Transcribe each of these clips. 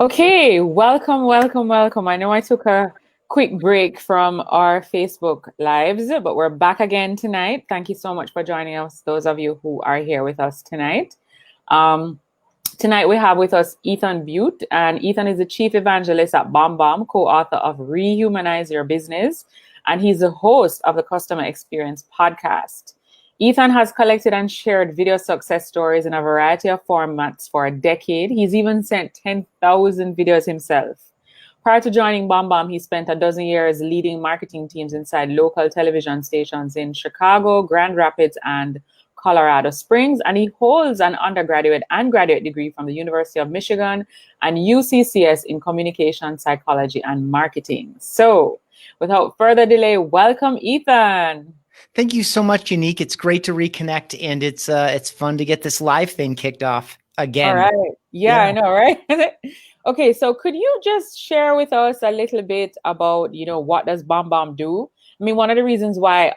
Okay, welcome, welcome, welcome. I know I took a quick break from our Facebook lives, but we're back again tonight. Thank you so much for joining us, those of you who are here with us tonight. Um, Tonight we have with us Ethan Beute, and Ethan is the Chief Evangelist at BombBomb, co-author of Rehumanize Your Business, and he's the host of the Customer Experience podcast. Ethan has collected and shared video success stories in a variety of formats for a decade. He's even sent 10,000 videos himself. Prior to joining BombBomb, he spent a dozen years leading marketing teams inside local television stations in Chicago, Grand Rapids, and Colorado Springs, and he holds an undergraduate and graduate degree from the University of Michigan and UCCS in communication, psychology, and marketing. So, without further delay, welcome, Ethan. Thank you so much, Unique. It's great to reconnect, and it's fun to get this live thing kicked off again. All right. Yeah, I know, right? Okay, so could you just share with us a little bit about, what does BombBomb do? I mean, one of the reasons why,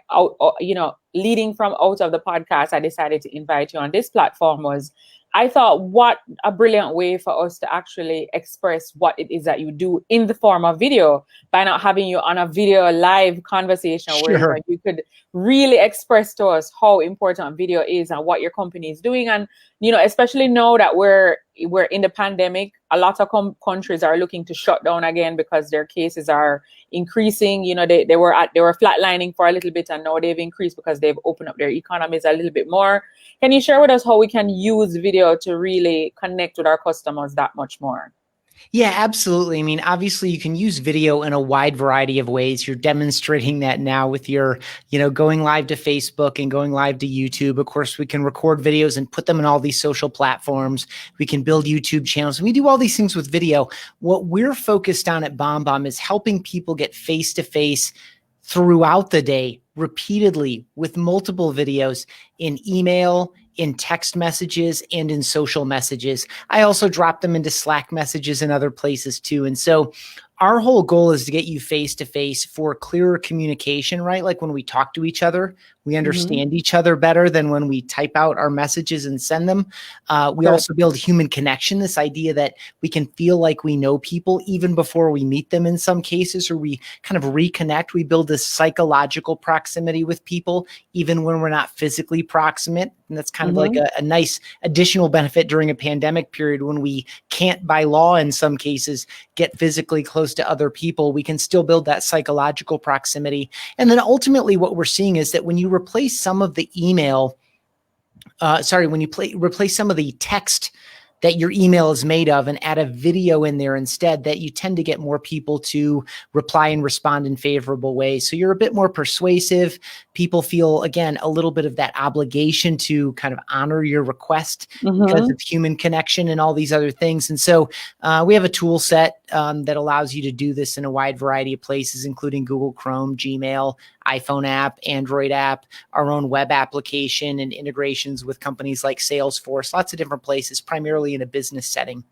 leading from out of the podcast, I decided to invite you on this platform was I thought, what a brilliant way for us to actually express what it is that you do in the form of video by not having you on a video live conversation where you could really express to us how important video is and what your company is doing. And, especially now that we're in the pandemic, a lot of countries are looking to shut down again because their cases are increasing. They were flatlining for a little bit, and now they've increased because they've opened up their economies a little bit more. Can you share with us how we can use video to really connect with our customers that much more? Yeah, absolutely. I mean, obviously you can use video in a wide variety of ways. You're demonstrating that now with your, going live to Facebook and going live to YouTube. Of course, we can record videos and put them in all these social platforms. We can build YouTube channels. We do all these things with video. What we're focused on at BombBomb is helping people get face-to-face throughout the day, repeatedly, with multiple videos in email, in text messages, and in social messages. I also drop them into Slack messages and other places too. And so our whole goal is to get you face-to-face for clearer communication, right? Like when we talk to each other, we understand each other better than when we type out our messages and send them. We also build human connection, this idea that we can feel like we know people even before we meet them in some cases, or we kind of reconnect. We build this psychological proximity with people, even when we're not physically proximate. And that's kind of like a nice additional benefit during a pandemic period when we can't, by law in some cases, get physically close to other people. We can still build that psychological proximity. And then ultimately what we're seeing is that when you replace some of the email, replace some of the text that your email is made of and add a video in there instead, that you tend to get more people to reply and respond in favorable ways. So you're a bit more persuasive. People feel, again, a little bit of that obligation to kind of honor your request because of human connection and all these other things. And so we have a tool set that allows you to do this in a wide variety of places, including Google Chrome, Gmail, iPhone app, Android app, our own web application, and integrations with companies like Salesforce, lots of different places, primarily in a business setting.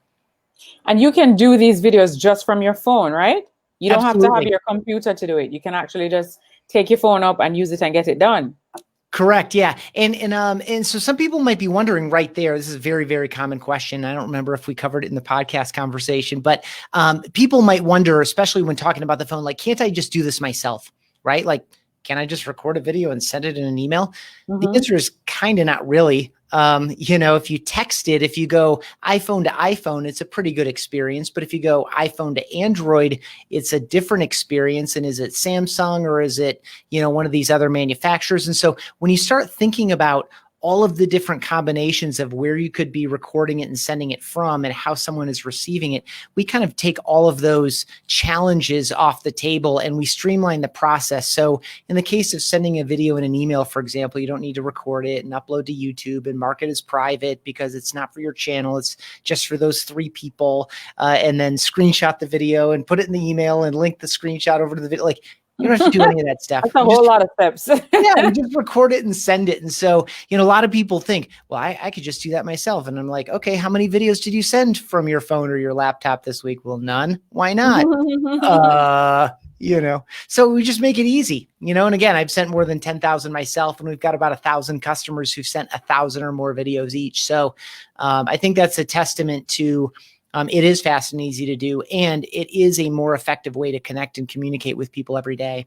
And you can do these videos just from your phone, right? You don't have to have Absolutely. your computer to do it. You can actually just take your phone up and use it and get it done. Correct. Yeah. And so some people might be wondering right there, this is a very, very common question. I don't remember if we covered it in the podcast conversation, but people might wonder, especially when talking about the phone, like, can't I just do this myself? Right? Like, can I just record a video and send it in an email? The answer is kind of not really. If you text it, if you go iPhone to iPhone, it's a pretty good experience. But if you go iPhone to Android, it's a different experience. And is it Samsung or is it, one of these other manufacturers? And so when you start thinking about all of the different combinations of where you could be recording it and sending it from and how someone is receiving it, we kind of take all of those challenges off the table and we streamline the process. So in the case of sending a video in an email, for example, you don't need to record it and upload to YouTube and mark it as private because it's not for your channel. It's just for those 3 people, and then screenshot the video and put it in the email and link the screenshot over to the video. Like, you don't have to do any of that stuff. That's a whole lot of steps. Yeah, we just record it and send it. And so, a lot of people think, well, I could just do that myself. And I'm like, okay, how many videos did you send from your phone or your laptop this week? Well, none. Why not? So we just make it easy, and again, I've sent more than 10,000 myself, and we've got about 1,000 customers who've sent 1,000 or more videos each. So I think that's a testament to It is fast and easy to do, and it is a more effective way to connect and communicate with people every day.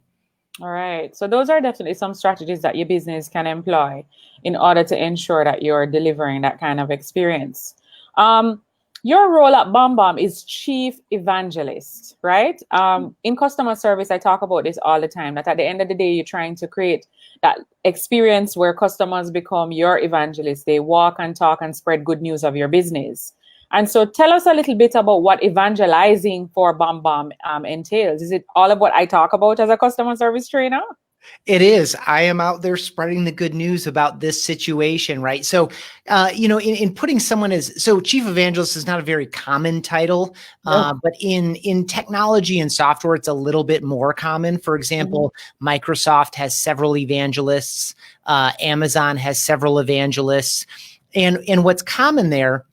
All right. So those are definitely some strategies that your business can employ in order to ensure that you're delivering that kind of experience. Your role at BombBomb is Chief Evangelist, right? In customer service, I talk about this all the time, that at the end of the day, you're trying to create that experience where customers become your evangelists. They walk and talk and spread good news of your business. And so tell us a little bit about what evangelizing for BombBomb entails. Is it all of what I talk about as a customer service trainer? It is. I am out there spreading the good news about this situation, right? So, in putting someone as, so Chief Evangelist is not a very common title, but in technology and software, it's a little bit more common. For example, Microsoft has several evangelists. Amazon has several evangelists. And what's common there,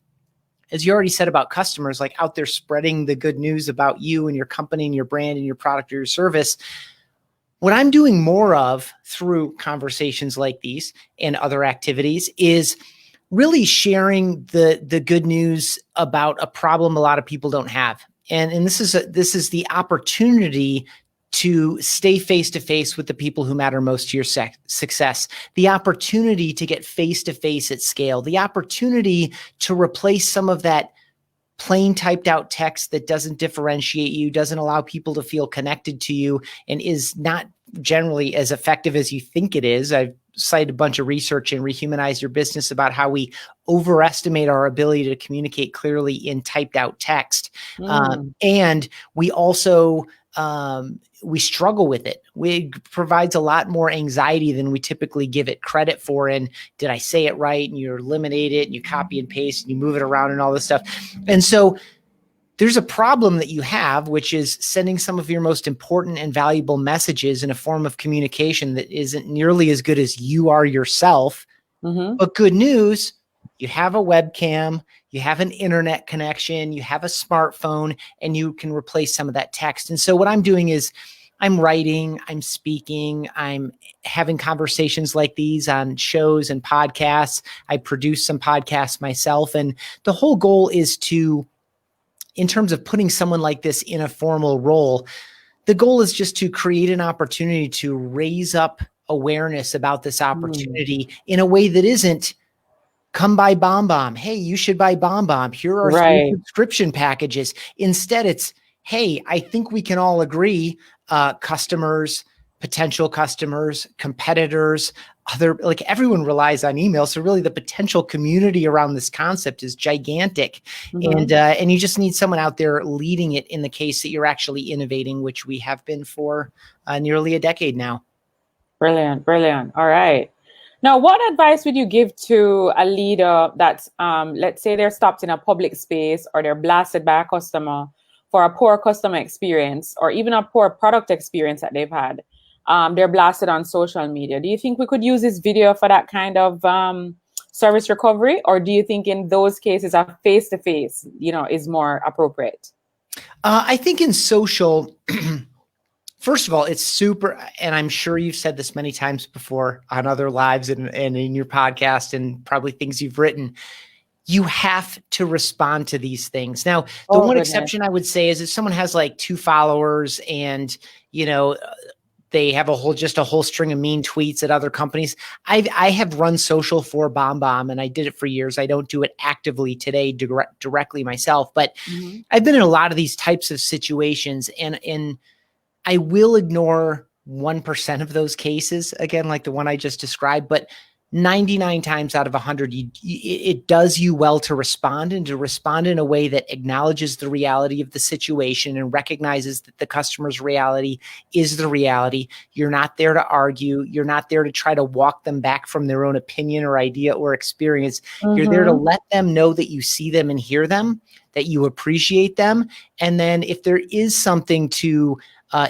as you already said about customers, like out there spreading the good news about you and your company and your brand and your product or your service. What I'm doing more of through conversations like these and other activities is really sharing the good news about a problem a lot of people don't have. And this is the opportunity to stay face to face with the people who matter most to your success, the opportunity to get face to face at scale, the opportunity to replace some of that plain typed out text that doesn't differentiate you, doesn't allow people to feel connected to you, and is not generally as effective as you think it is. I've cited a bunch of research in Rehumanize Your Business about how we overestimate our ability to communicate clearly in typed out text. And we also, we struggle with it. It provides a lot more anxiety than we typically give it credit for. And did I say it right? And you eliminate it and you copy and paste and you move it around and all this stuff. And so there's a problem that you have, which is sending some of your most important and valuable messages in a form of communication that isn't nearly as good as you are yourself. But good news, you have a webcam, you have an internet connection, you have a smartphone, and you can replace some of that text. And so what I'm doing is I'm writing, I'm speaking, I'm having conversations like these on shows and podcasts. I produce some podcasts myself. And the whole goal is to, in terms of putting someone like this in a formal role, the goal is just to create an opportunity to raise up awareness about this opportunity in a way that isn't, come buy BombBomb. Hey, you should buy BombBomb. Here are 3 subscription packages. Instead, it's, hey, I think we can all agree, customers, potential customers, competitors, like everyone relies on email. So really the potential community around this concept is gigantic. And you just need someone out there leading it in the case that you're actually innovating, which we have been for nearly a decade now. Brilliant. All right. Now, what advice would you give to a leader that's, let's say they're stopped in a public space or they're blasted by a customer for a poor customer experience or even a poor product experience that they've had? They're blasted on social media. Do you think we could use this video for that kind of service recovery? Or do you think in those cases a face-to-face, is more appropriate? I think in social, first of all, it's super, and I'm sure you've said this many times before on other lives and in your podcast and probably things you've written. You have to respond to these things. Now, the one exception I would say is if someone has like 2 followers and, they have a whole string of mean tweets at other companies. I have run social for BombBomb and I did it for years. I don't do it actively today directly myself, but I've been in a lot of these types of situations and I will ignore 1% of those cases, again, like the one I just described, but 99 times out of 100, it does you well to respond and to respond in a way that acknowledges the reality of the situation and recognizes that the customer's reality is the reality. You're not there to argue. You're not there to try to walk them back from their own opinion or idea or experience. You're there to let them know that you see them and hear them, that you appreciate them. And then if there is something to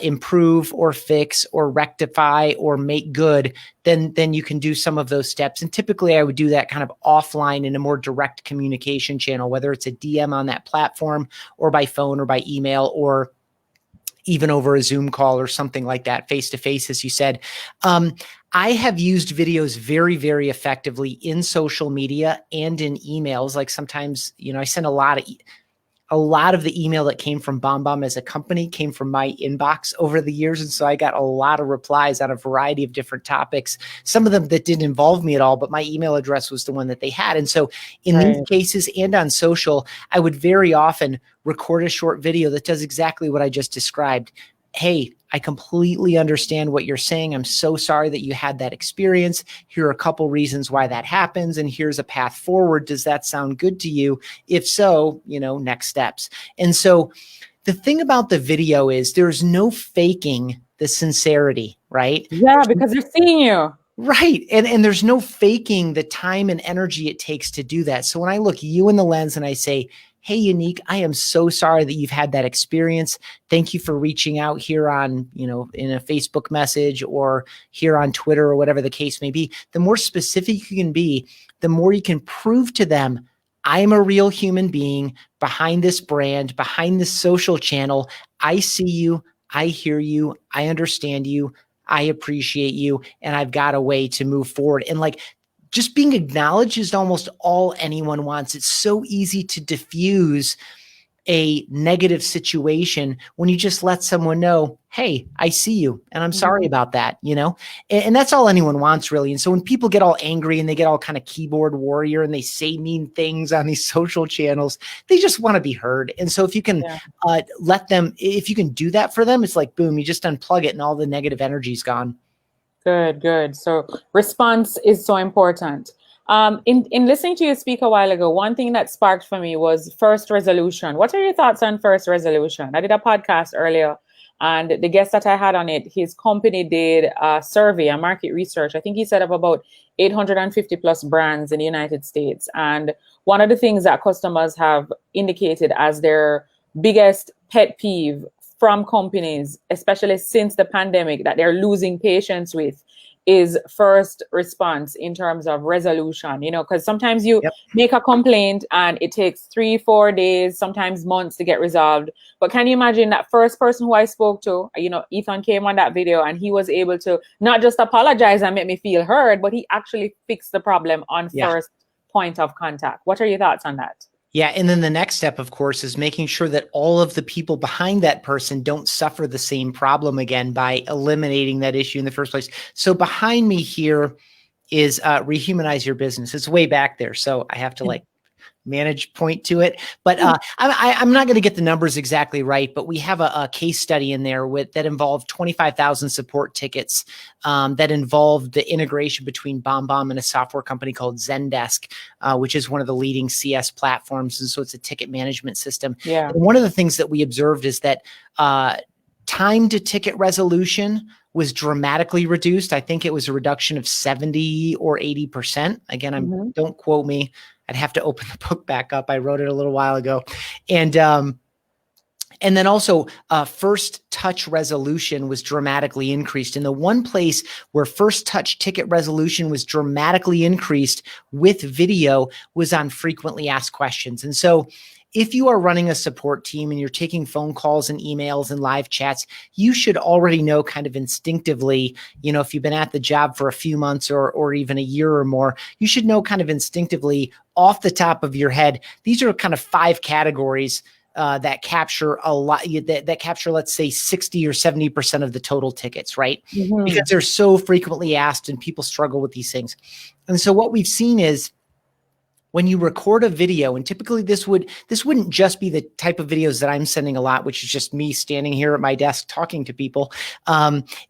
improve or fix or rectify or make good, then you can do some of those steps. And typically I would do that kind of offline in a more direct communication channel, whether it's a DM on that platform or by phone or by email or even over a Zoom call or something like that, face-to-face, as you said. I have used videos very, very effectively in social media and in emails. Like sometimes, I send a lot of a lot of the email that came from BombBomb as a company came from my inbox over the years. And so I got a lot of replies on a variety of different topics, some of them that didn't involve me at all, but my email address was the one that they had. And so in these cases and on social, I would very often record a short video that does exactly what I just described. Hey, I completely understand what you're saying. I'm so sorry that you had that experience. Here are a couple reasons why that happens, and here's a path forward. Does that sound good to you? If so, next steps. And so the thing about the video is there's no faking the sincerity, right? Yeah, because they're seeing you. Right. And there's no faking the time and energy it takes to do that. So when I look you in the lens and I say, hey, Unique, I am so sorry that you've had that experience. Thank you for reaching out here on, in a Facebook message or here on Twitter or whatever the case may be. The more specific you can be, the more you can prove to them, I'm a real human being behind this brand, behind this social channel. I see you. I hear you. I understand you. I appreciate you. And I've got a way to move forward. And just being acknowledged is almost all anyone wants. It's so easy to diffuse a negative situation when you just let someone know, hey, I see you and I'm sorry about that, and that's all anyone wants really. And so when people get all angry and they get all kind of keyboard warrior and they say mean things on these social channels, they just want to be heard. And so if you can let them, if you can do that for them, it's like, boom, you just unplug it and all the negative energy is gone. Good. So response is so important. In listening to you speak a while ago, one thing that sparked for me was first resolution. What are your thoughts on first resolution? I did a podcast earlier, and the guest that I had on it, his company did a survey, a market research. I think he set up about 850 plus brands in the United States. And one of the things that customers have indicated as their biggest pet peeve from companies, especially since the pandemic, that they're losing patience with is first response in terms of resolution, because sometimes you make a complaint and it takes 3-4 days, sometimes months to get resolved. But can you imagine that first person who I spoke to, Ethan came on that video and he was able to not just apologize and make me feel heard, but he actually fixed the problem on first point of contact. What are your thoughts on that? Yeah. And then the next step, of course, is making sure that all of the people behind that person don't suffer the same problem again by eliminating that issue in the first place. So behind me here is Rehumanize Your Business. It's way back there. So I have to manage point to it. But I'm not going to get the numbers exactly right, but we have a case study in there that involved 25,000 support tickets that involved the integration between BombBomb and a software company called Zendesk, which is one of the leading CS platforms. And so it's a ticket management system. Yeah. And one of the things that we observed is that time to ticket resolution was dramatically reduced. I think it was a reduction of 70 or 80%. Again, don't quote me. I'd have to open the book back up. I wrote it a little while ago. And then also first touch resolution was dramatically increased. And the one place where first touch ticket resolution was dramatically increased with video was on frequently asked questions. And so if you are running a support team and you're taking phone calls and emails and live chats, you should already know kind of instinctively, if you've been at the job for a few months or even a year or more, you should know kind of instinctively off the top of your head. These are kind of 5 categories that capture a lot, that capture, let's say 60 or 70% of the total tickets, right? Because they're so frequently asked and people struggle with these things. And so what we've seen is, when you record a video, and typically this wouldn't just be the type of videos that I'm sending a lot, which is just me standing here at my desk talking to people,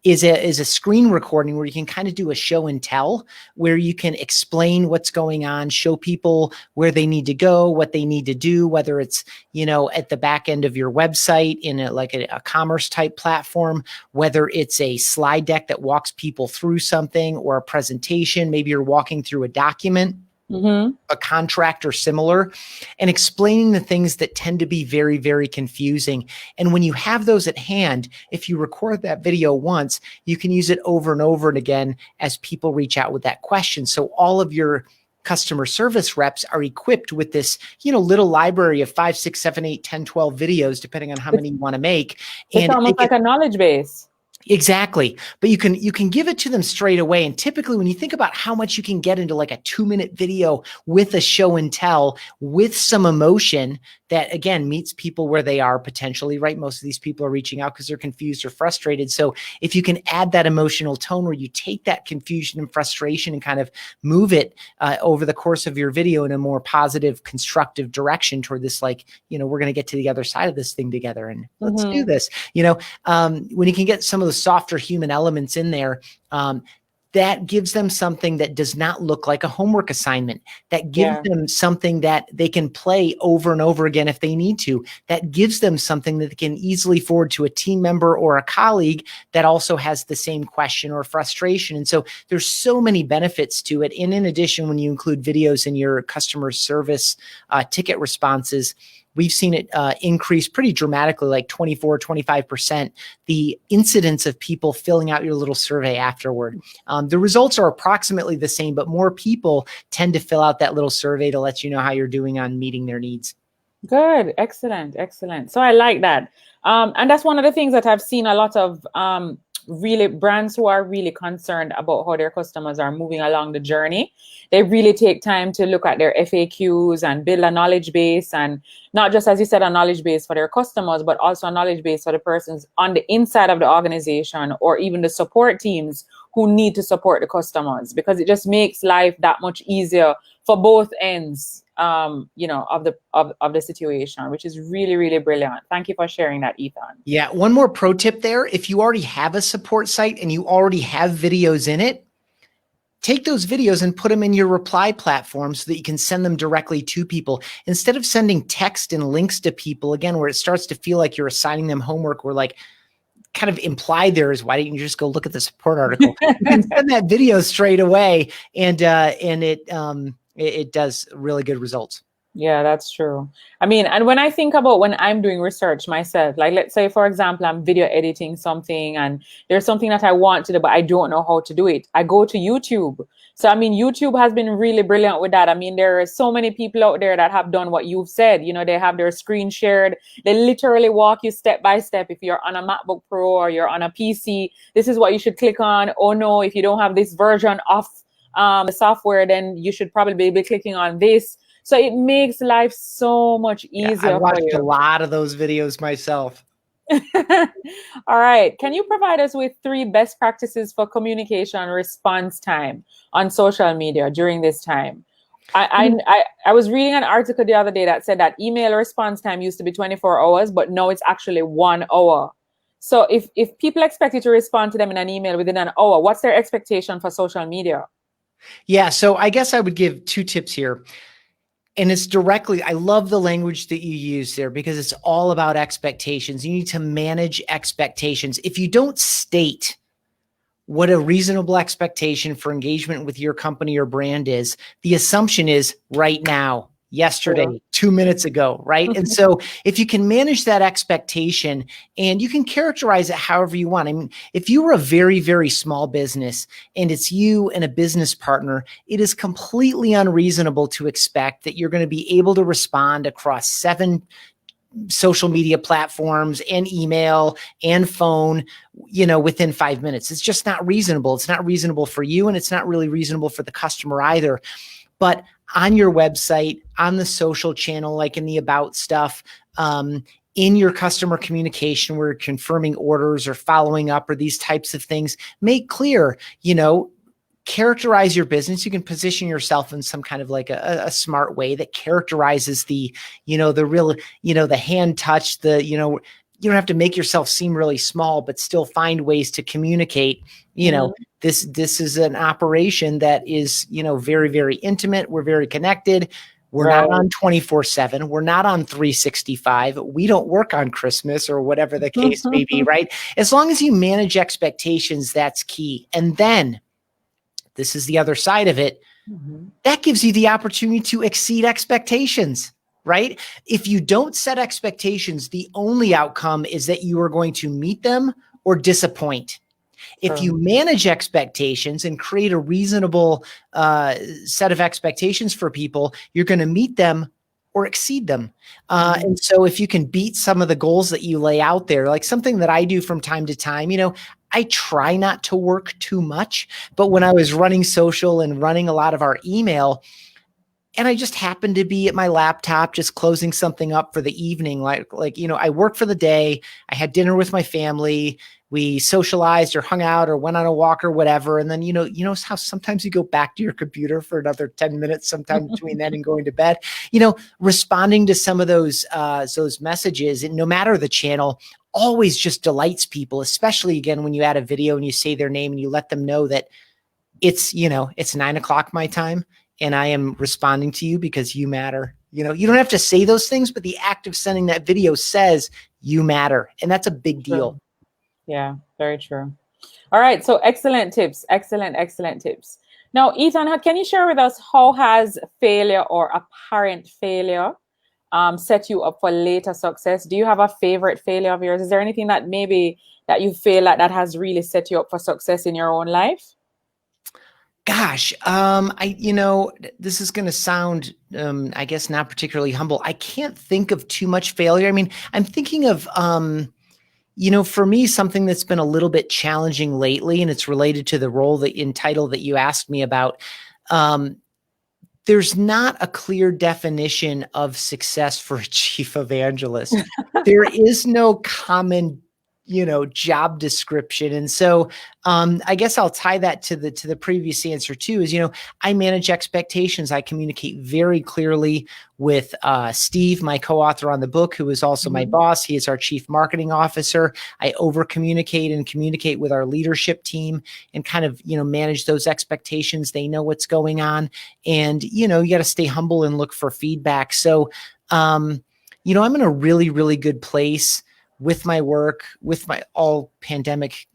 is a screen recording where you can kind of do a show and tell, where you can explain what's going on, show people where they need to go, what they need to do, whether it's, at the back end of your website in a commerce type platform, whether it's a slide deck that walks people through something or a presentation, maybe you're walking through a document. A contract or similar, and explaining the things that tend to be very, very confusing. And when you have those at hand, if you record that video once, you can use it over and over and again as people reach out with that question. So all of your customer service reps are equipped with this, little library of 5, 6, 7, 8, 10, 12 videos, depending on how many you want to make. It's almost like a knowledge base. Exactly. But you can give it to them straight away. And typically when you think about how much you can get into like a 2-minute video with a show and tell with some emotion that again meets people where they are potentially, right? Most of these people are reaching out because they're confused or frustrated. So if you can add that emotional tone where you take that confusion and frustration and kind of move it over the course of your video in a more positive, constructive direction toward this, like, you know, we're going to get to the other side of this thing together and let's do this, you know, when you can get some of the softer human elements in there, that gives them something that does not look like a homework assignment, that gives them something that they can play over and over again if they need to, that gives them something that they can easily forward to a team member or a colleague that also has the same question or frustration. And so there's so many benefits to it. And in addition, when you include videos in your customer service ticket responses, we've seen it increase pretty dramatically, like 24, 25%, the incidence of people filling out your little survey afterward. The results are approximately the same, but more people tend to fill out that little survey to let you know how you're doing on meeting their needs. Good. Excellent. Excellent. So I like that. And that's one of the things that I've seen a lot of really brands who are really concerned about how their customers are moving along the journey. They really take time to look at their FAQs and build a knowledge base, and not just, as you said, a knowledge base for their customers, but also a knowledge base for the persons on the inside of the organization or even the support teams who need to support the customers, because it just makes life that much easier for both ends, you know, of the situation, which is really, really brilliant. Thank you for sharing that, Ethan. Yeah. One more pro tip there. If you already have a support site and you already have videos in it, take those videos and put them in your reply platform so that you can send them directly to people instead of sending text and links to people, again, where it starts to feel like you're assigning them homework, or like kind of implied there is, why didn't you just go look at the support article? You can send that video straight away, and it does really good results. Yeah, that's true. I mean, and when I think about when I'm doing research myself, like let's say, for example, I'm video editing something and there's something that I want to do, but I don't know how to do it. I go to YouTube. So, I mean, YouTube has been really brilliant with that. I mean, there are so many people out there that have done what you've said. You know, they have their screen shared. They literally walk you step by step. If you're on a MacBook Pro or you're on a PC, this is what you should click on. Oh, no, if you don't have this version of the software, then you should probably be clicking on this. So it makes life so much easier. Yeah, I watched a lot of those videos myself. All right. Can you provide us with 3 best practices for communication response time on social media during this time? I was reading an article the other day that said that email response time used to be 24 hours, but now it's actually 1 hour. So if people expect you to respond to them in an email within an hour, what's their expectation for social media? Yeah. So I guess I would give 2 tips here. And it's directly, I love the language that you use there because it's all about expectations. You need to manage expectations. If you don't state what a reasonable expectation for engagement with your company or brand is, the assumption is right now, yesterday, 2 minutes ago, right? And so if you can manage that expectation and you can characterize it however you want. I mean, if you were a very, very small business and it's you and a business partner, it is completely unreasonable to expect that you're going to be able to respond across 7 social media platforms and email and phone, you know, within 5 minutes. It's just not reasonable. It's not reasonable for you, and it's not really reasonable for the customer either. But on your website, on the social channel, like in the about stuff, in your customer communication where you're confirming orders or following up or these types of things, make clear, you know, characterize your business. You can position yourself in some kind of like a smart way that characterizes the, you know, the real, you know, the hand touch, the, you know, you don't have to make yourself seem really small, but still find ways to communicate, you know, this is an operation that is, you know, very, very intimate. We're very connected. We're not on 24/7. We're not on 365. We don't work on Christmas or whatever the case may be, right? As long as you manage expectations, that's key. And then this is the other side of it. That gives you the opportunity to exceed expectations, right? If you don't set expectations, the only outcome is that you are going to meet them or disappoint. If you manage expectations and create a reasonable set of expectations for people, you're going to meet them or exceed them. And so if you can beat some of the goals that you lay out there, like something that I do from time to time, you know, I try not to work too much, but when I was running social and running a lot of our email, and I just happened to be at my laptop, just closing something up for the evening. I worked for the day. I had dinner with my family. We socialized or hung out or went on a walk or whatever. And then, how sometimes you go back to your computer for another 10 minutes, sometime between then and going to bed, responding to some of those messages, and no matter the channel, always just delights people, especially again, when you add a video and you say their name and you let them know that it's 9:00 my time and I am responding to you because you matter. You don't have to say those things, but the act of sending that video says you matter. And that's a big deal. True. Yeah, very true. All right. So excellent tips. Excellent tips. Now, Ethan, can you share with us how has failure or apparent failure set you up for later success? Do you have a favorite failure of yours? Is there anything that maybe that you feel like that has really set you up for success in your own life? Gosh, this is going to sound, I guess, not particularly humble. I can't think of too much failure. I mean, I'm thinking of, for me, something that's been a little bit challenging lately, and it's related to the role in title that you asked me about. There's not a clear definition of success for a chief evangelist. There is no common job description. And so I guess I'll tie that to the previous answer too, is, I manage expectations. I communicate very clearly with Steve, my co-author on the book, who is also my boss. He is our chief marketing officer. I over communicate and communicate with our leadership team and kind of, manage those expectations. They know what's going on, and, you got to stay humble and look for feedback. So, I'm in a really, really good place with my work, with my all pandemic,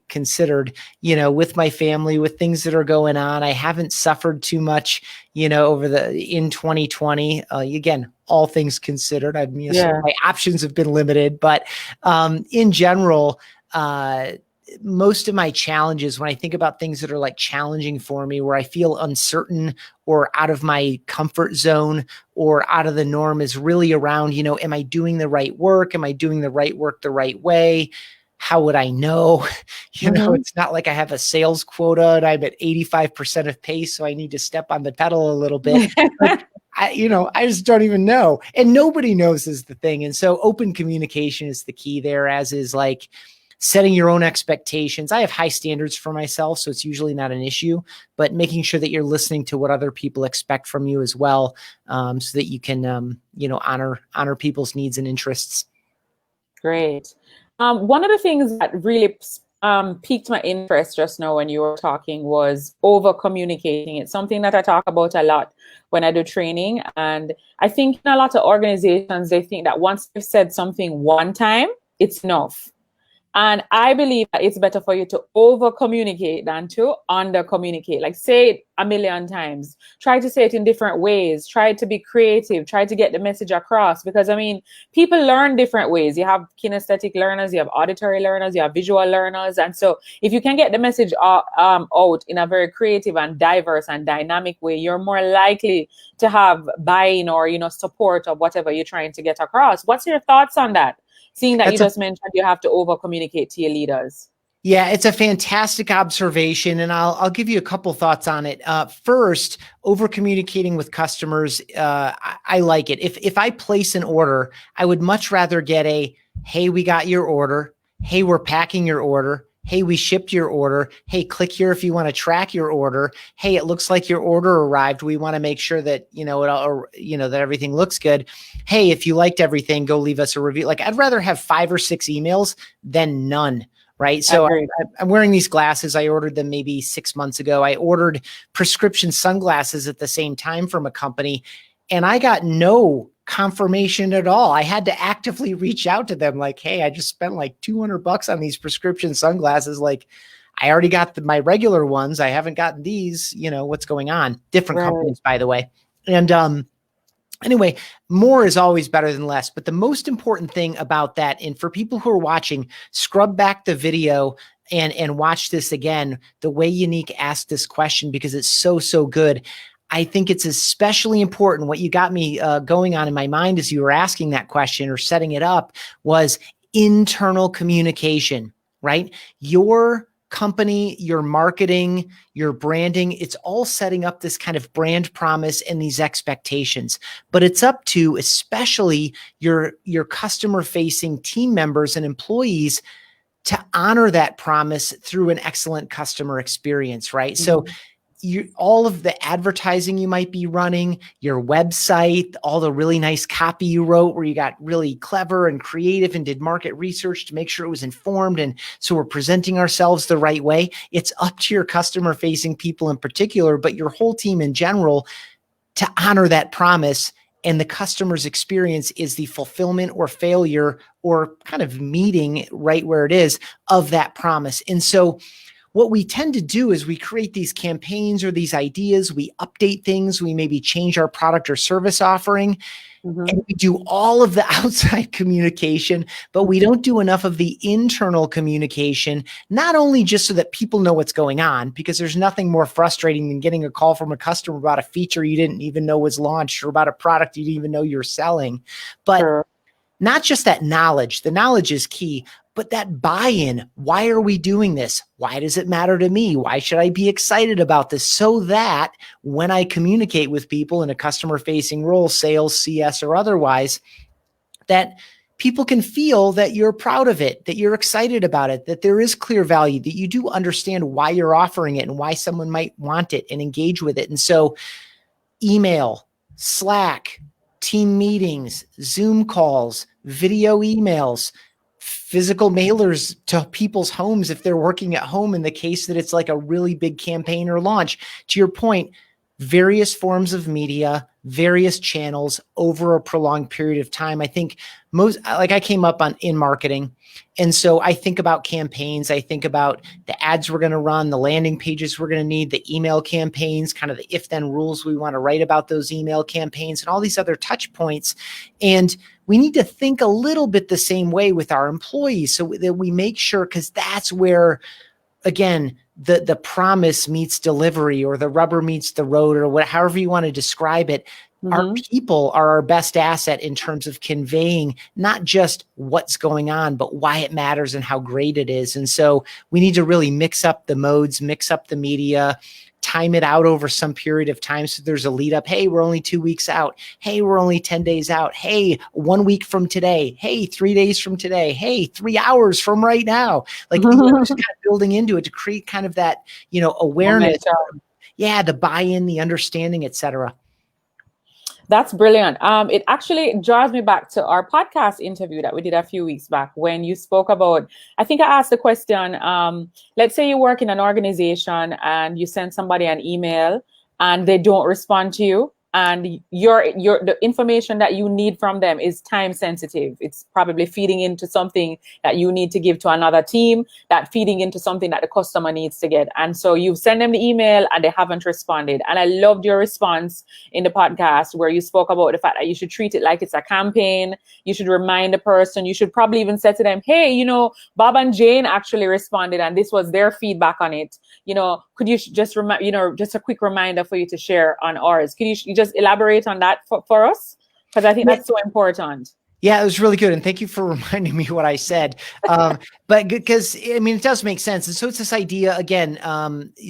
considered, with my family, with things that are going on. I haven't suffered too much, in 2020. Again, all things considered, so my options have been limited, but in general, most of my challenges, when I think about things that are like challenging for me, where I feel uncertain or out of my comfort zone or out of the norm, is really around, am I doing the right work? Am I doing the right work the right way? How would I know? It's not like I have a sales quota and I'm at 85% of pace, so I need to step on the pedal a little bit. I just don't even know. And nobody knows is the thing. And so open communication is the key there, as is like setting your own expectations. I have high standards for myself, so it's usually not an issue, but making sure that you're listening to what other people expect from you as well, so that you can, honor people's needs and interests. Great. One of the things that really piqued my interest just now when you were talking was over communicating. It's something that I talk about a lot when I do training. And I think in a lot of organizations, they think that once they've said something one time, it's enough. And I believe that it's better for you to over communicate than to under communicate. Like, say it a million times. Try to say it in different ways. Try to be creative. Try to get the message across. Because, people learn different ways. You have kinesthetic learners, you have auditory learners, you have visual learners. And so if you can get the message out in a very creative and diverse and dynamic way, you're more likely to have buy-in or, support of whatever you're trying to get across. What's your thoughts on that? Seeing that you just mentioned you have to over communicate to your leaders. Yeah, it's a fantastic observation, and I'll give you a couple thoughts on it. First, over communicating with customers, I like it. If I place an order, I would much rather get a, hey, we got your order. Hey, we're packing your order. Hey, we shipped your order. Hey, click here if you want to track your order. Hey, it looks like your order arrived. We want to make sure that, that everything looks good. Hey, if you liked everything, go leave us a review. Like, I'd rather have 5 or 6 emails than none. Right. So I'm wearing these glasses. I ordered them maybe 6 months ago. I ordered prescription sunglasses at the same time from a company, and I got no confirmation at all. I had to actively reach out to them like, hey, I just spent like $200 on these prescription sunglasses. Like, I already got my regular ones. I haven't gotten these, what's going on? Different companies, by the way. And, anyway, more is always better than less. But the most important thing about that, and for people who are watching, scrub back the video and watch this again, the way Unique asked this question, because it's so, so good. I think it's especially important. What you got me going on in my mind as you were asking that question or setting it up was internal communication, right? Your company, your marketing, your branding, it's all setting up this kind of brand promise and these expectations. But it's up to especially your customer facing team members and employees to honor that promise through an excellent customer experience, right? So all of the advertising you might be running, your website, all the really nice copy you wrote where you got really clever and creative and did market research to make sure it was informed. And so we're presenting ourselves the right way. It's up to your customer facing people in particular, but your whole team in general to honor that promise. And the customer's experience is the fulfillment or failure or kind of meeting right where it is of that promise. And so what we tend to do is we create these campaigns or these ideas, we update things, we maybe change our product or service offering, and we do all of the outside communication, but we don't do enough of the internal communication, not only just so that people know what's going on, because there's nothing more frustrating than getting a call from a customer about a feature you didn't even know was launched or about a product you didn't even know you're selling, but not just that knowledge. The knowledge is key, but that buy-in. Why are we doing this? Why does it matter to me? Why should I be excited about this? So that when I communicate with people in a customer-facing role, sales, CS, or otherwise, that people can feel that you're proud of it, that you're excited about it, that there is clear value, that you do understand why you're offering it and why someone might want it and engage with it. And so email, Slack, team meetings, Zoom calls, video emails, physical mailers to people's homes if they're working at home in the case that it's like a really big campaign or launch. To your point, various forms of media, various channels over a prolonged period of time. I think I came up in marketing. And so I think about campaigns. I think about the ads we're going to run, the landing pages we're going to need, the email campaigns, kind of the if-then rules we want to write about those email campaigns and all these other touch points. And we need to think a little bit the same way with our employees so that we make sure, because that's where, again, the promise meets delivery or the rubber meets the road or however you want to describe it. Our people are our best asset in terms of conveying not just what's going on, but why it matters and how great it is. And so we need to really mix up the modes, mix up the media, time it out over some period of time. So there's a lead up. Hey, we're only 2 weeks out. Hey, we're only 10 days out. Hey, 1 week from today. Hey, 3 days from today. Hey, 3 hours from right now. Like just kind of building into it to create kind of that, awareness. The buy-in, the understanding, et cetera. That's brilliant. It actually draws me back to our podcast interview that we did a few weeks back when you spoke about, I think I asked the question, let's say you work in an organization and you send somebody an email and they don't respond to you. And the information that you need from them is time sensitive. It's probably feeding into something that you need to give to another team, that feeding into something that the customer needs to get. And so you send them the email and they haven't responded. And I loved your response in the podcast where you spoke about the fact that you should treat it like it's a campaign. You should remind the person. You should probably even say to them, hey, Bob and Jane actually responded and this was their feedback on it. Could you just just a quick reminder for you to share on ours? Could you just elaborate on that for us? Because I think that's so important. Yeah, it was really good. And thank you for reminding me what I said. But because, it does make sense. And so it's this idea, again,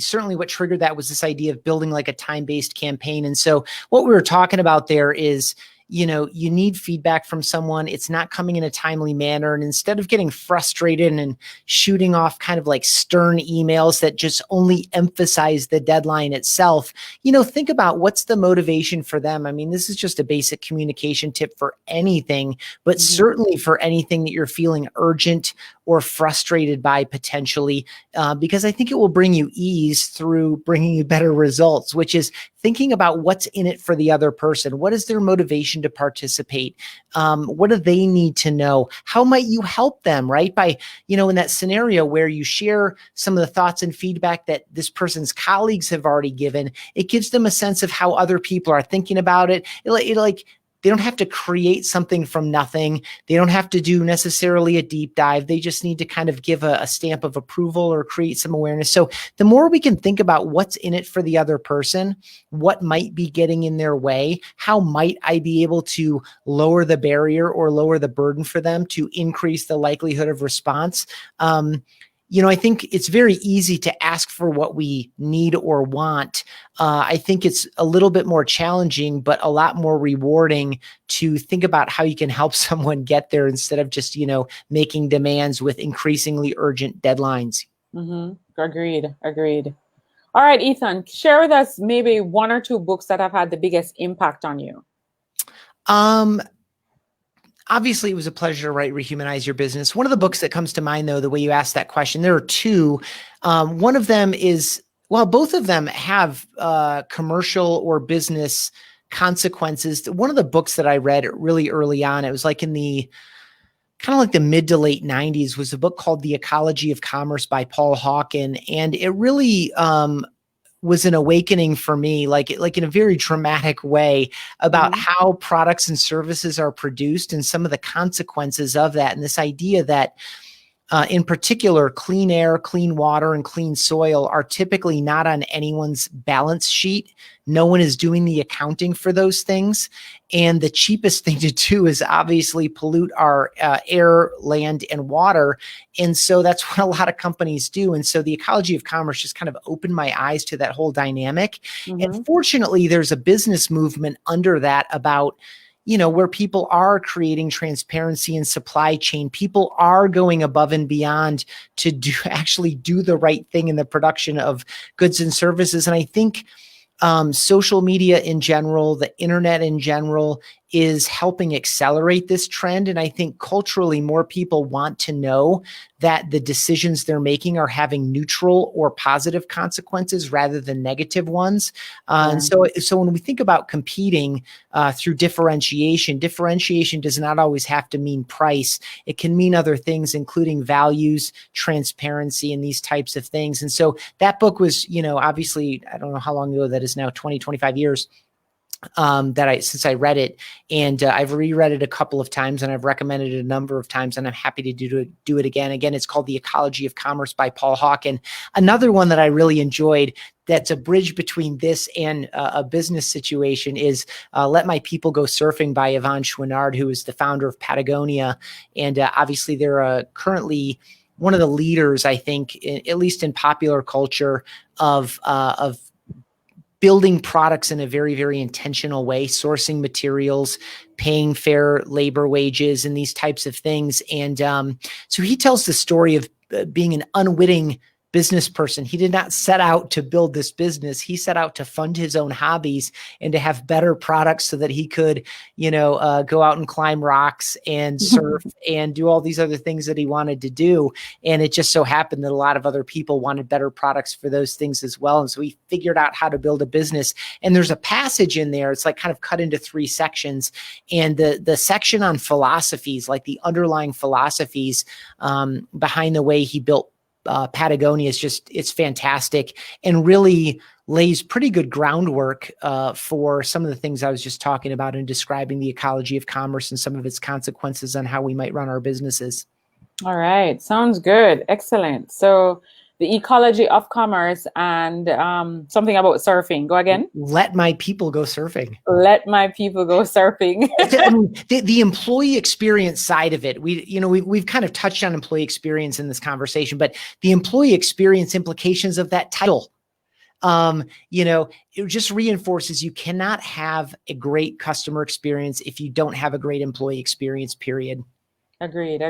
certainly what triggered that was this idea of building like a time-based campaign. And so what we were talking about there is, you need feedback from someone. It's not coming in a timely manner. And instead of getting frustrated and shooting off kind of like stern emails that just only emphasize the deadline itself, think about what's the motivation for them. This is just a basic communication tip for anything, but certainly for anything that you're feeling urgent or frustrated by potentially, because I think it will bring you ease through bringing you better results, which is thinking about what's in it for the other person. What is their motivation to participate? What do they need to know? How might you help them, right? By, in that scenario where you share some of the thoughts and feedback that this person's colleagues have already given, it gives them a sense of how other people are thinking about it. They don't have to create something from nothing. They don't have to do necessarily a deep dive. They just need to kind of give a stamp of approval or create some awareness. So the more we can think about what's in it for the other person, what might be getting in their way, how might I be able to lower the barrier or lower the burden for them to increase the likelihood of response. I think it's very easy to ask for what we need or want. I think it's a little bit more challenging, but a lot more rewarding to think about how you can help someone get there instead of just, making demands with increasingly urgent deadlines. Agreed. All right, Ethan, share with us maybe one or two books that have had the biggest impact on you. Obviously, it was a pleasure to write Rehumanize Your Business. One of the books that comes to mind, though, the way you asked that question, there are two. One of them is, both of them have commercial or business consequences. One of the books that I read really early on, it was like in the kind of like the mid to late 90s, was a book called The Ecology of Commerce by Paul Hawken. And it really was an awakening for me, like in a very dramatic way, about how products and services are produced and some of the consequences of that. And this idea that in particular, clean air, clean water, and clean soil are typically not on anyone's balance sheet. No one is doing the accounting for those things. And the cheapest thing to do is obviously pollute our air, land, and water. And so that's what a lot of companies do. And so the ecology of commerce just kind of opened my eyes to that whole dynamic. And fortunately, there's a business movement under that about, where people are creating transparency in supply chain. People are going above and beyond to actually do the right thing in the production of goods and services. And I think social media in general, the internet in general, is helping accelerate this trend. And I think culturally, more people want to know that the decisions they're making are having neutral or positive consequences rather than negative ones. And so when we think about competing through differentiation does not always have to mean price. It can mean other things, including values, transparency, and these types of things. And so that book was, obviously, I don't know how long ago that is now, 20, 25 years. Since I read it, and I've reread it a couple of times, and I've recommended it a number of times, and I'm happy to do it again. Again, it's called The Ecology of Commerce by Paul Hawken. Another one that I really enjoyed that's a bridge between this and a business situation is Let My People Go Surfing by Yvon Chouinard, who is the founder of Patagonia. And obviously they're currently one of the leaders, I think, at least in popular culture, of building products in a very, very intentional way, sourcing materials, paying fair labor wages, and these types of things. And so he tells the story of being an unwitting business person. He did not set out to build this business. He set out to fund his own hobbies and to have better products so that he could, go out and climb rocks and surf and do all these other things that he wanted to do. And it just so happened that a lot of other people wanted better products for those things as well. And so he figured out how to build a business. And there's a passage in there. It's like kind of cut into 3 sections. And the section on philosophies, like the underlying philosophies behind the way he built Patagonia, it's fantastic and really lays pretty good groundwork for some of the things I was just talking about in describing the ecology of commerce and some of its consequences on how we might run our businesses. All right. Sounds good. Excellent. So the ecology of commerce and something about surfing. Go again. Let my people go surfing. Let my people go surfing. the employee experience side of it, we've kind of touched on employee experience in this conversation, but the employee experience implications of that title, it just reinforces you cannot have a great customer experience if you don't have a great employee experience, period. Agreed.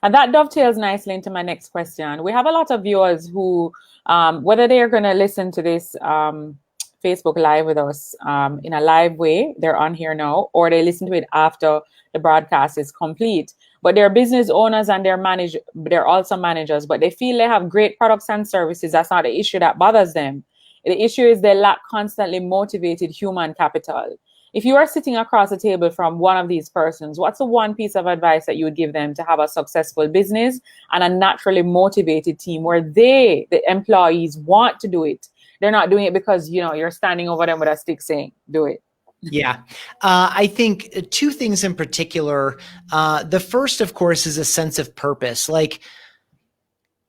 And that dovetails nicely into my next question. We have a lot of viewers who, whether they are going to listen to this Facebook Live with us in a live way, they're on here now, or they listen to it after the broadcast is complete. But they're business owners and they're also managers, but they feel they have great products and services. That's not the issue that bothers them. The issue is they lack constantly motivated human capital. If you are sitting across the table from one of these persons, what's the one piece of advice that you would give them to have a successful business and a naturally motivated team where the employees, want to do it? They're not doing it because, you're standing over them with a stick saying, do it. Yeah. I think two things in particular. The first, of course, is a sense of purpose. Like,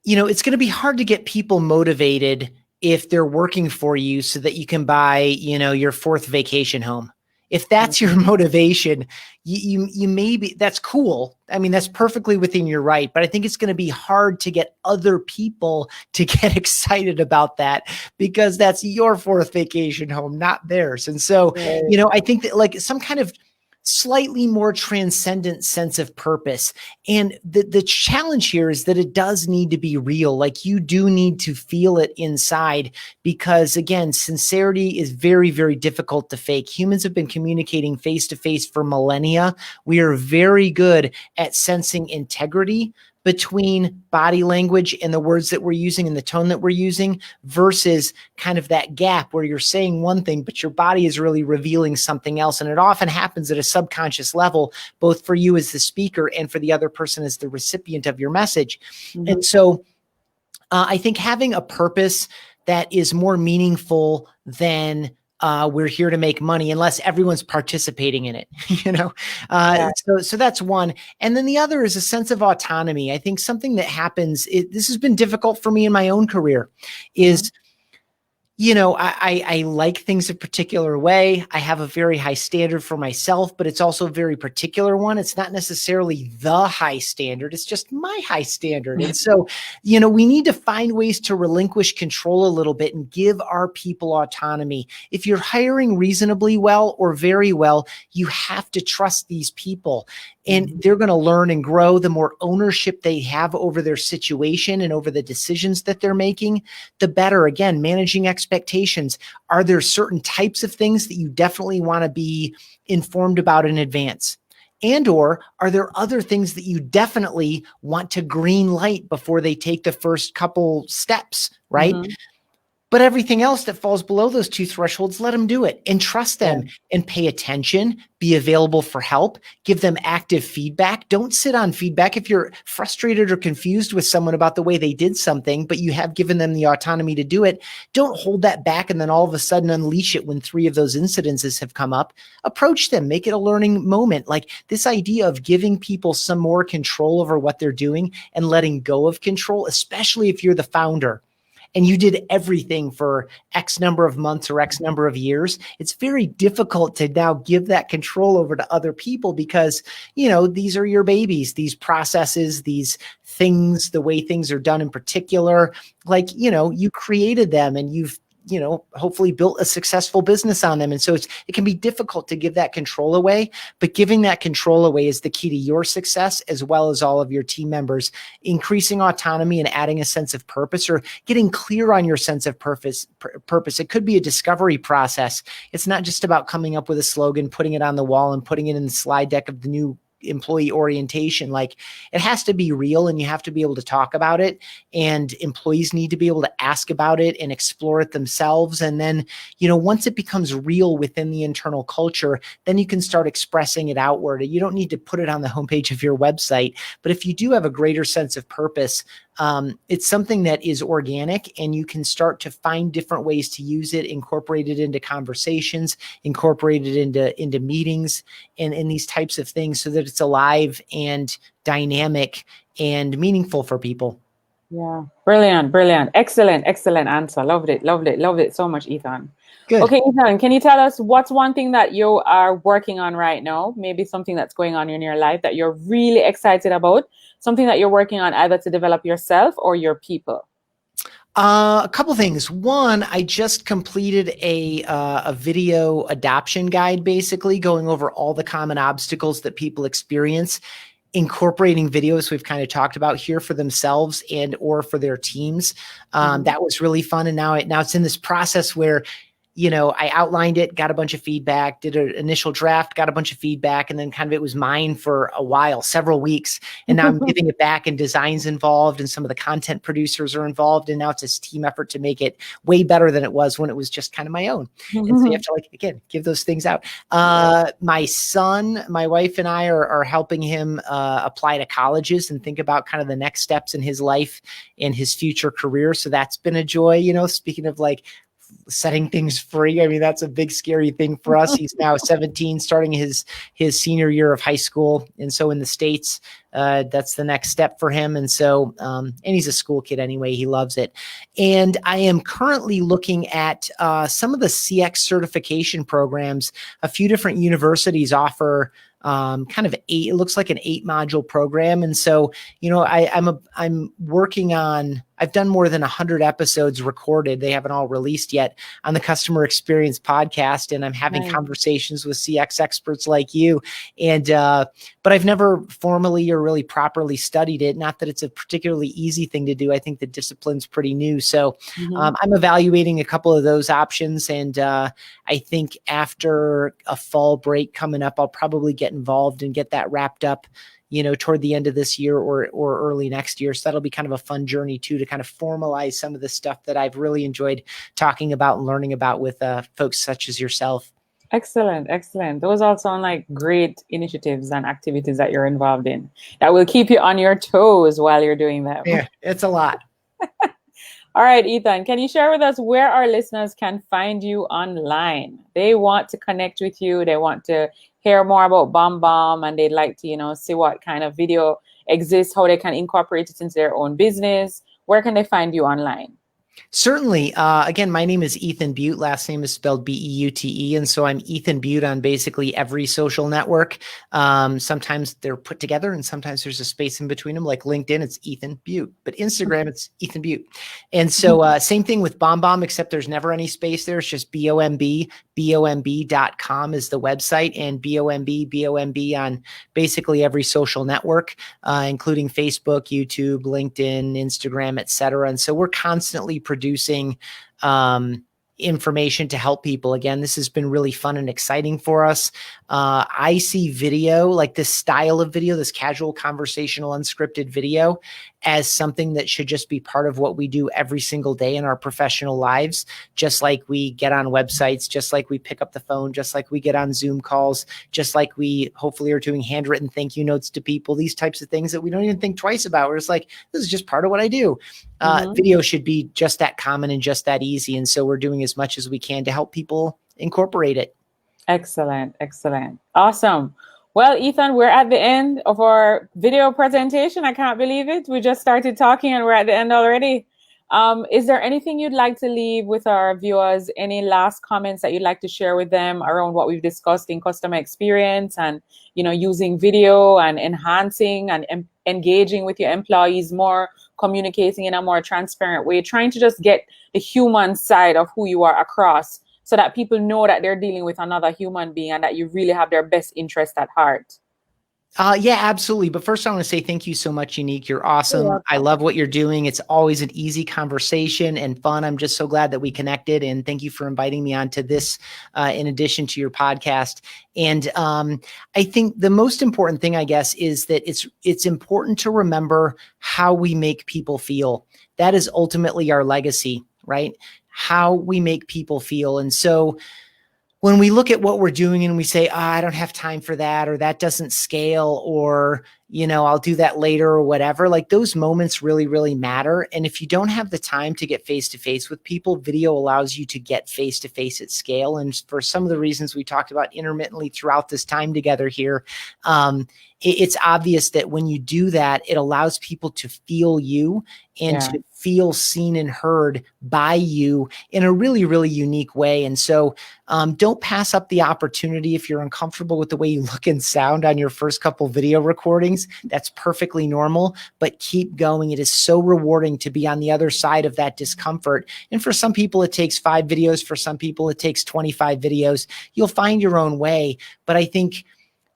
it's going to be hard to get people motivated if they're working for you so that you can buy, your fourth vacation home. If that's your motivation, you maybe that's cool. I mean, that's perfectly within your right, but I think it's going to be hard to get other people to get excited about that because that's your fourth vacation home, not theirs. And so, I think that like some kind of slightly more transcendent sense of purpose. And the challenge here is that it does need to be real. Like you do need to feel it inside because again, sincerity is very, very difficult to fake. Humans have been communicating face to face for millennia. We are very good at sensing integrity between body language and the words that we're using and the tone that we're using versus kind of that gap where you're saying one thing, but your body is really revealing something else. And it often happens at a subconscious level, both for you as the speaker and for the other person as the recipient of your message. And so I think having a purpose that is more meaningful than we're here to make money unless everyone's participating in it, So that's one. And then the other is a sense of autonomy. I think something that happens, this has been difficult for me in my own career is, I like things a particular way. I have a very high standard for myself, but it's also a very particular one. It's not necessarily the high standard. It's just my high standard. And so, we need to find ways to relinquish control a little bit and give our people autonomy. If you're hiring reasonably well or very well, you have to trust these people. And they're going to learn and grow. The more ownership they have over their situation and over the decisions that they're making, the better. Again, managing expectations. Are there certain types of things that you definitely want to be informed about in advance? And or are there other things that you definitely want to green light before they take the first couple steps, right? But everything else that falls below those two thresholds, let them do it and trust them and pay attention, be available for help, give them active feedback. Don't sit on feedback. If you're frustrated or confused with someone about the way they did something, but you have given them the autonomy to do it, don't hold that back and then all of a sudden unleash it when 3 of those incidences have come up. Approach them, make it a learning moment. Like this idea of giving people some more control over what they're doing and letting go of control, especially if you're the founder and you did everything for X number of months or X number of years, it's very difficult to now give that control over to other people because, these are your babies, these processes, these things, the way things are done in particular, like, you created them and you've hopefully built a successful business on them. And so it can be difficult to give that control away, but giving that control away is the key to your success as well as all of your team members. Increasing autonomy and adding a sense of purpose or getting clear on your sense of purpose. It could be a discovery process. It's not just about coming up with a slogan, putting it on the wall and putting it in the slide deck of the new employee orientation. Like it has to be real and you have to be able to talk about it, and employees need to be able to ask about it and explore it themselves. And then, once it becomes real within the internal culture, then you can start expressing it outward. You don't need to put it on the homepage of your website, but if you do have a greater sense of purpose, it's something that is organic and you can start to find different ways to use it, incorporate it into conversations, incorporate it into meetings and these types of things so that it's alive and dynamic and meaningful for people. Yeah. Brilliant. Excellent answer. Loved it so much, Ethan. Good. Okay, Ethan, can you tell us what's one thing that you are working on right now? Maybe something that's going on in your life that you're really excited about, something that you're working on either to develop yourself or your people. A couple things. One, I just completed a video adoption guide, basically going over all the common obstacles that people experience, incorporating videos we've kind of talked about here for themselves and or for their teams. That was really fun. And now it's in this process where I outlined it, got a bunch of feedback, did an initial draft, got a bunch of feedback, and then kind of it was mine for a while, several weeks. And now I'm giving it back and design's involved and some of the content producers are involved. And now it's this team effort to make it way better than it was when it was just kind of my own. And so you have to again, give those things out. My son, my wife and I are helping him apply to colleges and think about kind of the next steps in his life and his future career. So that's been a joy, speaking of setting things free. I mean, that's a big, scary thing for us. He's now 17, starting his senior year of high school. And so in the States, that's the next step for him. And so, and he's a school kid anyway. He loves it. And I am currently looking at some of the CX certification programs. A few different universities offer kind of it looks like an 8-module program. And so, I'm working on, I've done more than 100 episodes recorded. They haven't all released yet on the Customer Experience podcast. And I'm having conversations with CX experts like you. And, but I've never formally or really properly studied it. Not that it's a particularly easy thing to do. I think the discipline's pretty new. So I'm evaluating a couple of those options. And I think after a fall break coming up, I'll probably get involved and get that wrapped up, toward the end of this year or early next year. So that'll be kind of a fun journey too, to kind of formalize some of the stuff that I've really enjoyed talking about and learning about with folks such as yourself. Excellent. Excellent. Those all sound like great initiatives and activities that you're involved in that will keep you on your toes while you're doing them. Yeah, it's a lot. All right, Ethan, can you share with us where our listeners can find you online? They want to connect with you. They want to hear more about BombBomb, and they'd like to, see what kind of video exists, how they can incorporate it into their own business. Where can they find you online? Certainly. Again, my name is Ethan Beute. Last name is spelled Beute. And so I'm Ethan Beute on basically every social network. Sometimes they're put together and sometimes there's a space in between them. Like LinkedIn, it's Ethan Beute, but Instagram, it's Ethan Beute. And so same thing with BombBomb, except there's never any space there. It's just BombBomb. BombBomb.com is the website, and BombBomb on basically every social network, including Facebook, YouTube, LinkedIn, Instagram, etc. And so we're constantly producing information to help people. Again, this has been really fun and exciting for us. I see video, like this style of video, this casual, conversational, unscripted video, as something that should just be part of what we do every single day in our professional lives. Just like we get on websites, just like we pick up the phone, just like we get on Zoom calls, just like we hopefully are doing handwritten thank you notes to people, these types of things that we don't even think twice about. We're just like, this is just part of what I do. Video should be just that common and just that easy. And so we're doing as much as we can to help people incorporate it. Excellent. Excellent. Awesome. Well, Ethan, we're at the end of our video presentation. I can't believe it. We just started talking and we're at the end already. Is there anything you'd like to leave with our viewers? Any last comments that you'd like to share with them around what we've discussed in customer experience and, using video and enhancing and engaging with your employees more, communicating in a more transparent way, trying to just get the human side of who you are across, so that people know that they're dealing with another human being and that you really have their best interest at heart? Yeah, absolutely. But first, I want to say thank you so much, Unique. You're awesome. I love what you're doing. It's always an easy conversation and fun. I'm just so glad that we connected. And thank you for inviting me onto this in addition to your podcast. And I think the most important thing, I guess, is that it's important to remember how we make people feel. That is ultimately our legacy, right? How we make people feel. And so when we look at what we're doing and we say, I don't have time for that, or that doesn't scale, or, I'll do that later or whatever, like those moments really, really matter. And if you don't have the time to get face-to-face with people, video allows you to get face-to-face at scale. And for some of the reasons we talked about intermittently throughout this time together here, it's obvious that when you do that, it allows people to feel you and to feel seen and heard by you in a really, really unique way. And so don't pass up the opportunity if you're uncomfortable with the way you look and sound on your first couple video recordings. That's perfectly normal, but keep going. It is so rewarding to be on the other side of that discomfort. And for some people, it takes 5 videos. For some people, it takes 25 videos. You'll find your own way. But I think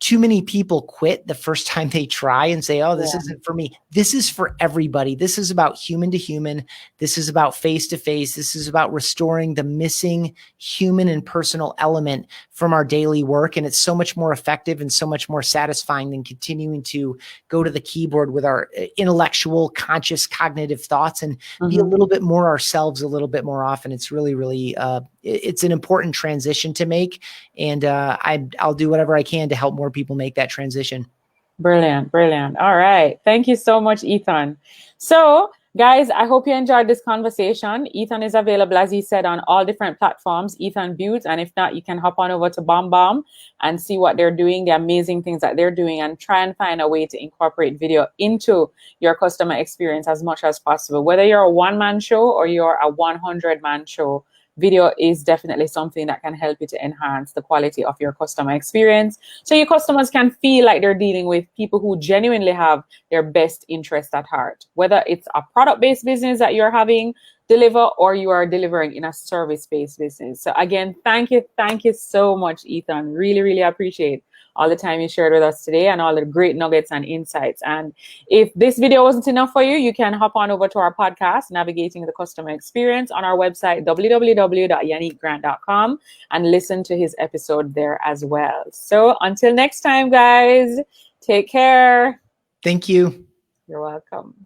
too many people quit the first time they try and say, oh, this isn't for me. This is for everybody. This is about human to human. This is about face to face. This is about restoring the missing human and personal element from our daily work. And it's so much more effective and so much more satisfying than continuing to go to the keyboard with our intellectual, conscious, cognitive thoughts and be a little bit more ourselves a little bit more often. It's really, really, it's an important transition to make. And I'll do whatever I can to help more people make that transition. Brilliant. Brilliant. All right. Thank you so much, Ethan. So Guys, I hope you enjoyed this conversation. Ethan is available, as he said, on all different platforms, Ethan Beute. And if not, you can hop on over to BombBomb and see what they're doing, the amazing things that they're doing, and try and find a way to incorporate video into your customer experience as much as possible. Whether you're a one-man show or you're a 100-man show, video is definitely something that can help you to enhance the quality of your customer experience, so your customers can feel like they're dealing with people who genuinely have their best interest at heart. Whether it's a product-based business that you're having deliver, or you are delivering in a service-based business. So again, thank you so much, Ethan. Really appreciate all the time you shared with us today and all the great nuggets and insights. And if this video wasn't enough for you, you can hop on over to our podcast, Navigating the Customer Experience, on our website, www.yannickgrant.com, and listen to his episode there as well. So until next time, guys, take care. Thank you. You're welcome.